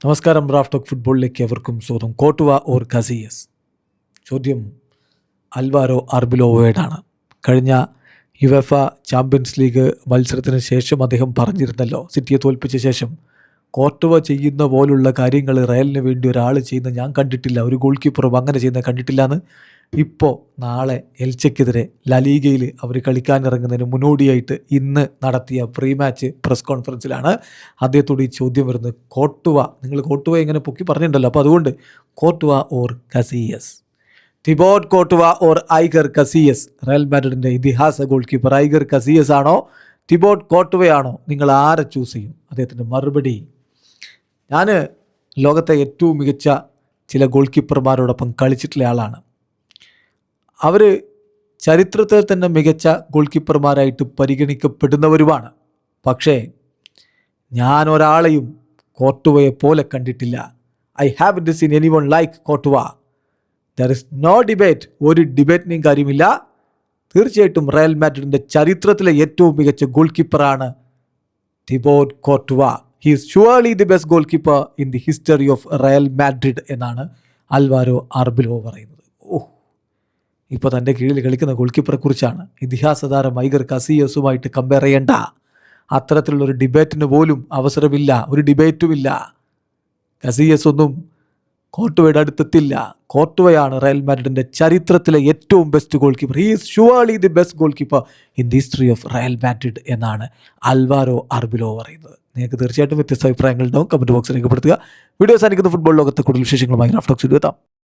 നമസ്കാരം. Raf talk ഫുട്ബോളിലേക്ക് എവർക്കും സ്വാഗതം. Courtois or Casillas? ചോദ്യം അൽവാരോ അർബിലോവോയോടാണ്. കഴിഞ്ഞ യുവേഫ ചാമ്പ്യൻസ് ലീഗ് മത്സരത്തിന് ശേഷം അദ്ദേഹം പറഞ്ഞിരുന്നല്ലോ, സിറ്റിയെ തോൽപ്പിച്ച ശേഷം, കോർട്ടുവ ചെയ്യുന്ന പോലുള്ള കാര്യങ്ങൾ റയലിന് വേണ്ടി ഒരാൾ ചെയ്യുന്ന ഞാൻ കണ്ടിട്ടില്ല, ഒരു ഗോൾ കീപ്പറും അങ്ങനെ ചെയ്യുന്ന കണ്ടിട്ടില്ല എന്ന്. ഇപ്പോൾ നാളെ എൽച്ചയ്ക്കെതിരെ ലലീഗയിൽ അവർ കളിക്കാനിറങ്ങുന്നതിന് മുന്നോടിയായിട്ട് ഇന്ന് നടത്തിയ പ്രീ മാച്ച് പ്രസ് കോൺഫറൻസിലാണ് അദ്ദേഹത്തോട് ഈ ചോദ്യം വരുന്നത്. നിങ്ങൾ കോർട്ടുവ ഇങ്ങനെ പൊക്കി പറഞ്ഞിട്ടുണ്ടല്ലോ, അപ്പോൾ അതുകൊണ്ട് Courtois or Casillas? Thibaut Courtois or Iker Casillas? Real മാഡ്രിഡിൻ്റെ ഇതിഹാസ ഗോൾ കീപ്പർ ഐഗർ കസിയസ് ആണോ തിബോട്ട് കോർട്ടുവയാണോ? നിങ്ങൾ ആരെ ചൂസ് ചെയ്യും? അദ്ദേഹത്തിൻ്റെ മറുപടി: ഞാൻ ലോകത്തെ ഏറ്റവും മികച്ച ചില ഗോൾ കീപ്പർമാരോടൊപ്പം കളിച്ചിട്ടുള്ള ആളാണ്. അവർ ചരിത്രത്തിൽ തന്നെ മികച്ച ഗോൾ കീപ്പർമാരായിട്ട് പരിഗണിക്കപ്പെടുന്നവരുമാണ്. പക്ഷേ ഞാൻ ഒരാളെയും കോർട്ടുവയെ പോലെ കണ്ടിട്ടില്ല. I have seen anyone like Courtois. There is no debate. ഒരു ഡിബേറ്റിനെയും കാര്യമില്ല. തീർച്ചയായിട്ടും റയൽ മാഡ്രിഡിൻ്റെ ചരിത്രത്തിലെ ഏറ്റവും മികച്ച ഗോൾ കീപ്പറാണ് Thibaut Courtois. He is surely the best goalkeeper in the history of Real Madrid എന്നാണ് അൽവാരോ അർബിലോ പറയുന്നത്. ഇപ്പോൾ തൻ്റെ കീഴിൽ കളിക്കുന്ന ഗോൾ കീപ്പറെ കുറിച്ചാണ്. ഇതിഹാസ താരം ഐഗർ കസിയസുമായിട്ട് കമ്പയർ ചെയ്യേണ്ട. അത്തരത്തിലുള്ളൊരു ഡിബേറ്റിന് പോലും അവസരമില്ല, ഒരു ഡിബേറ്റുമില്ല. കസിയസ് ഒന്നും കോർട്ടുവയുടെ അടുത്തെത്തില്ല. കോർട്ടുവയാണ് റയൽ മാഡ്രിഡിൻ്റെ ചരിത്രത്തിലെ ഏറ്റവും best goal keeper. He is surely the best goalkeeper in the history of Real Madrid എന്നാണ് അൽവാരോ അർബിലോ പറയുന്നത്. നിങ്ങൾക്ക് തീർച്ചയായിട്ടും വ്യത്യസ്ത അഭിപ്രായങ്ങൾ ഉണ്ടാവും. കമൻറ്റ് ബോക്സിൽ രേഖപ്പെടുത്തുക. വീഡിയോ സാധിക്കുന്ന ഫുട്ബോൾ ലോകത്തെ കൂടുതൽ വിശേഷങ്ങളുമായി റാഫ് ടോക്സിൽ എത്താം.